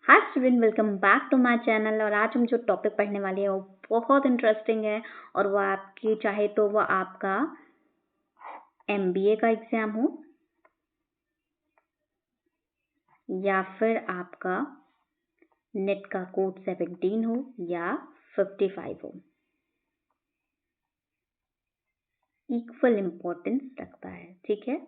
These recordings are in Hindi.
Hi student, welcome back to my channel. और आज हम जो टॉपिक पढ़ने वाले हैं वो बहुत इंटरेस्टिंग है और वो आपकी चाहे तो वो आपका एमबीए का एग्जाम हो या फिर आपका नेट का कोड 17 हो या 55 हो, इक्वल इम्पोर्टेंस रखता है। ठीक है,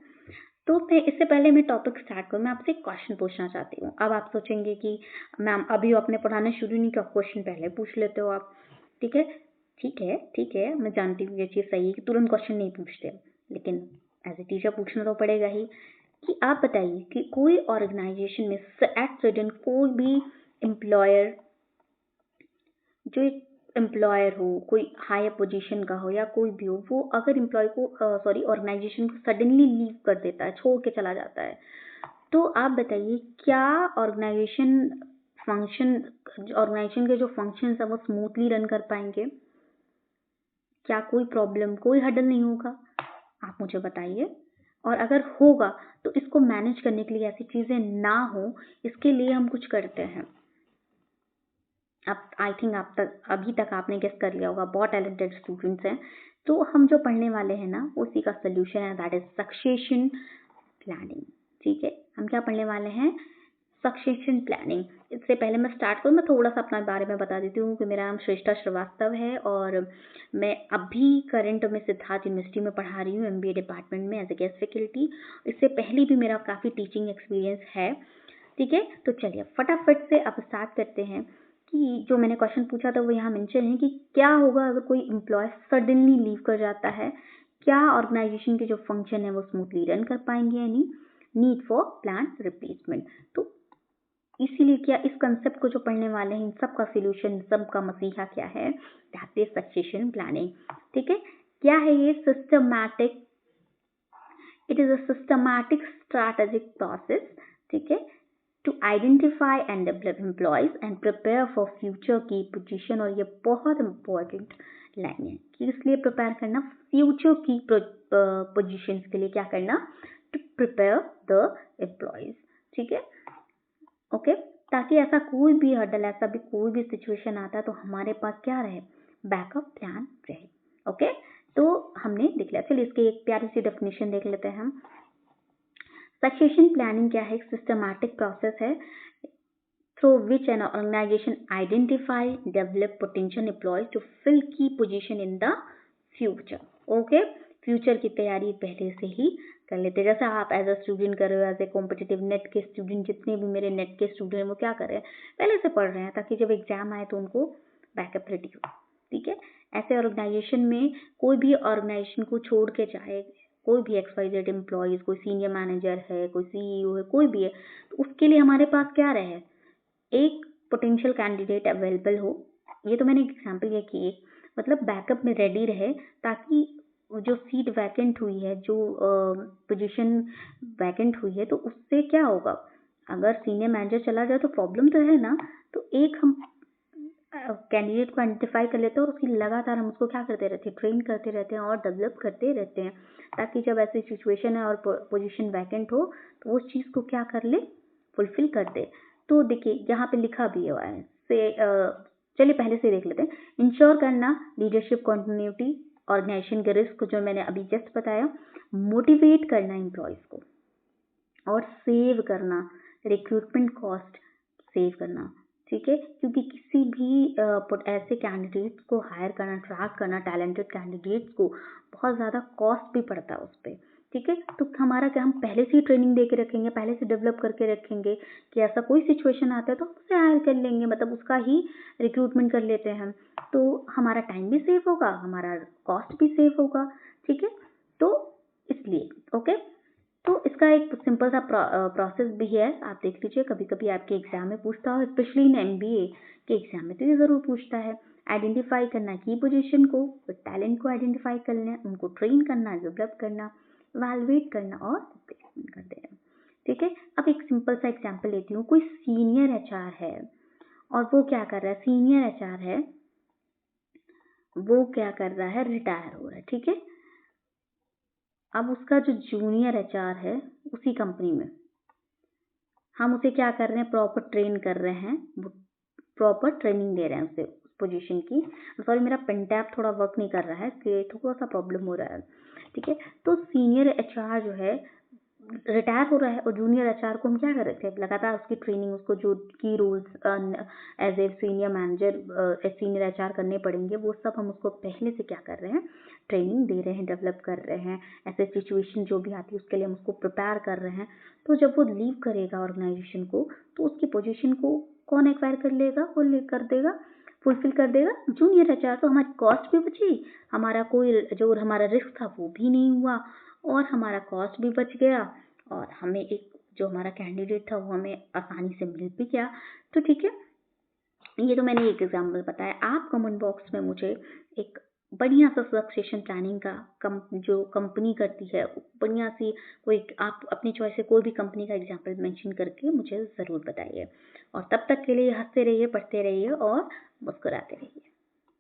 तो मैं इससे पहले मैं टॉपिक स्टार्ट करूँ, मैं आपसे एक क्वेश्चन पूछना चाहती हूँ। अब आप सोचेंगे कि मैम अभी आपने पढ़ाना शुरू नहीं किया, क्वेश्चन पहले पूछ लेते हो आप। ठीक है, ठीक है, मैं जानती हूँ ये चीज़ सही है कि तुरंत क्वेश्चन नहीं पूछते, लेकिन एज ए टीचर पूछना तो पड़ेगा ही। कि आप बताइए कि कोई ऑर्गेनाइजेशन में एट प्रेजेंट कोई भी एम्प्लॉयर, जो एक एम्प्लॉयर हो, कोई हायर पोजीशन का हो या कोई भी हो, वो अगर एम्प्लॉय को ऑर्गेनाइजेशन को सडनली लीव कर देता है, छोड़ के चला जाता है, तो आप बताइए क्या ऑर्गेनाइजेशन ऑर्गेनाइजेशन के जो फंक्शंस है वो स्मूथली रन कर पाएंगे? क्या कोई प्रॉब्लम, कोई हडल नहीं होगा? आप मुझे बताइए। और अगर होगा तो इसको मैनेज करने के लिए ऐसी चीजें ना हो, इसके लिए हम कुछ करते हैं। अब आई थिंक आप तक अभी तक आपने गेस कर लिया होगा, बहुत टैलेंटेड स्टूडेंट्स हैं। तो हम जो पढ़ने वाले हैं ना, उसी का सोल्यूशन है, दैट इज सक्सेशन प्लानिंग। ठीक है, हम क्या पढ़ने वाले हैं? Succession planning. इससे पहले मैं स्टार्ट करूँ, मैं थोड़ा सा अपना बारे में बता देती हूँ कि मेरा नाम श्रेष्ठा श्रीवास्तव है और मैं अभी करंट में सिद्धार्थ यूनिवर्सिटी में पढ़ा रही हूँ एमबीए डिपार्टमेंट में एज ए गेस्ट फैकल्टी। इससे पहले भी मेरा काफ़ी टीचिंग एक्सपीरियंस है। ठीक है, तो चलिए फटाफट से अब स्टार्ट करते हैं कि जो मैंने क्वेश्चन पूछा था वो यहाँ मेंशन है कि क्या होगा अगर कोई एम्प्लॉय सडनली लीव कर जाता है? क्या ऑर्गेनाइजेशन के जो फंक्शन है वो स्मूथली रन कर पाएंगे या नहीं? Need for plan replacement. तो इसीलिए क्या इस कंसेप्ट को जो पढ़ने वाले हैं, इन सब का सोल्यूशन, सब का मसीहा क्या है? That is succession planning. ठीक है, क्या है ये? Systematic, it is a systematic strategic process. ठीक है, to identify and develop employees and prepare for future की पोजीशन। और ये बहुत इंपॉर्टेंट लाइन है कि इसलिए प्रिपेयर करना फ्यूचर की पोजीशंस के लिए, क्या करना? To prepare the employees. ठीक है, ओके, ताकि ऐसा कोई भी हर्डल, ऐसा भी कोई भी सिचुएशन आता है तो हमारे पास क्या रहे? बैकअप प्लान रहे। ओके, तो हमने देख लिया। चलिए इसकी एक प्यारी सी डेफिनेशन देख लेते हैं हम। सक्सेशन प्लानिंग क्या है? एक सिस्टमैटिक प्रोसेस है through which an organization identify, develop potential employees to fill key position in the future. Okay, future की तैयारी पहले से ही कर लेते हैं। जैसे आप एज अ स्टूडेंट कर रहे हो, एज ए कॉम्पिटिटिव नेट के स्टूडेंट, जितने भी मेरे नेट के स्टूडेंट हैं वो क्या कर रहे हैं? पहले से पढ़ रहे हैं ताकि जब एग्जाम आए तो उनको बैकअप रेडी हो। ठीक है, ऐसे ऑर्गेनाइजेशन में कोई भी ऑर्गेनाइजेशन को छोड़ के जाए, कोई भी XYZ एम्प्लॉयज, कोई सीनियर मैनेजर है, कोई सीईओ है, कोई भी है, तो उसके लिए हमारे पास क्या रहे? एक पोटेंशियल कैंडिडेट अवेलेबल हो। ये तो मैंने एग्जाम्पल ये की, मतलब बैकअप में रेडी रहे, ताकि जो सीट वैकेंट हुई है, जो पोजीशन वैकेंट हुई है, तो उससे क्या होगा? अगर सीनियर मैनेजर चला जाए तो प्रॉब्लम तो है ना। तो एक हम कैंडिडेट को आइडेंटिफाई कर लेते हैं और उसकी लगातार हम उसको क्या करते रहते हैं? ट्रेन करते रहते हैं और डेवलप करते रहते हैं, ताकि जब ऐसी सिचुएशन है और पोजीशन वैकेंट हो तो उस चीज़ को क्या कर ले? फुलफिल कर दे। तो देखिए यहाँ पे लिखा भी हुआ है से चलिए पहले से देख लेते हैं। इंश्योर करना लीडरशिप कंटिन्यूटी, ऑर्गेनाइजेशन के रिस्क जो मैंने अभी जस्ट बताया, मोटिवेट करना एम्प्लॉयज को, और सेव करना रिक्रूटमेंट कॉस्ट, सेव करना। ठीक है, क्योंकि किसी भी ऐसे कैंडिडेट्स को हायर करना, ट्रैक करना, टैलेंटेड कैंडिडेट्स को बहुत ज़्यादा कॉस्ट भी पड़ता है उस पर। ठीक है, तो हमारा क्या, हम पहले से ही ट्रेनिंग दे के रखेंगे, पहले से डेवलप करके रखेंगे कि ऐसा कोई सिचुएशन आता है तो उससे हायर कर लेंगे, मतलब उसका ही रिक्रूटमेंट कर लेते हैं हम। तो हमारा टाइम भी सेव होगा, हमारा कॉस्ट भी सेव होगा। ठीक है, तो इसलिए ओके, तो इसका एक सिंपल सा प्रोसेस भी है, आप देख लीजिए। कभी कभी आपके एग्जाम में पूछता हो, स्पेशली इन एमबीए के एग्जाम में तो ये जरूर पूछता है। आइडेंटिफाई करना की पोजीशन को, टैलेंट को आइडेंटिफाई करना, उनको ट्रेन करना, डेवलप करना, इवैल्यूएट करना और रिप्लेसमेंट कर देना। ठीक है, अब एक सिंपल सा एग्जांपल लेती हूँ। कोई सीनियर एचआर है और वो क्या कर रहा है? सीनियर एचआर है, वो क्या कर रहा है? रिटायर हो रहा है। ठीक है, अब उसका जो जूनियर एचआर है उसी कंपनी में, हम उसे क्या कर रहे हैं, प्रॉपर ट्रेन कर रहे हैं, प्रॉपर ट्रेनिंग दे रहे हैं उसे पोजीशन की। सॉरी, मेरा पेन टैब थोड़ा वर्क नहीं कर रहा है, इसलिए थोड़ा सा प्रॉब्लम हो रहा है, ठीक है। तो सीनियर एचआर जो है रिटायर हो रहा है और जूनियर एचआर को हम क्या कर रहे थे, लगातार उसकी ट्रेनिंग, उसको जो की roles as a senior manager, senior HR करने पड़ेंगे, वो सब हम उसको पहले से क्या कर रहे हैं, ट्रेनिंग दे रहे हैं, डेवलप कर रहे हैं। ऐसे सिचुएशन जो भी आती है उसके लिए हम उसको प्रिपेयर कर रहे हैं। तो जब वो लीव करेगा ऑर्गेनाइजेशन को, तो उसकी पोजीशन को कौन एक्वायर कर लेगा, वो कर देगा, फुलफिल कर देगा, जूनियर एचआर। तो हमारी कॉस्ट भी बची, हमारा कोई जो हमारा रिस्क था वो भी नहीं हुआ, और हमारा कॉस्ट भी बच गया, और हमें एक जो हमारा कैंडिडेट था वो हमें आसानी से मिल भी गया। तो ठीक है, ये तो मैंने एक एग्जाम्पल बताया। आप कमेंट बॉक्स में मुझे एक बढ़िया सा सक्सेशन प्लानिंग का जो कंपनी करती है, बढ़िया सी कोई, आप अपनी चॉइस से कोई भी कंपनी का एग्जाम्पल मेंशन करके मुझे ज़रूर बताइए। और तब तक के लिए हंसते रहिए, पढ़ते रहिए और मुस्कुराते रहिए।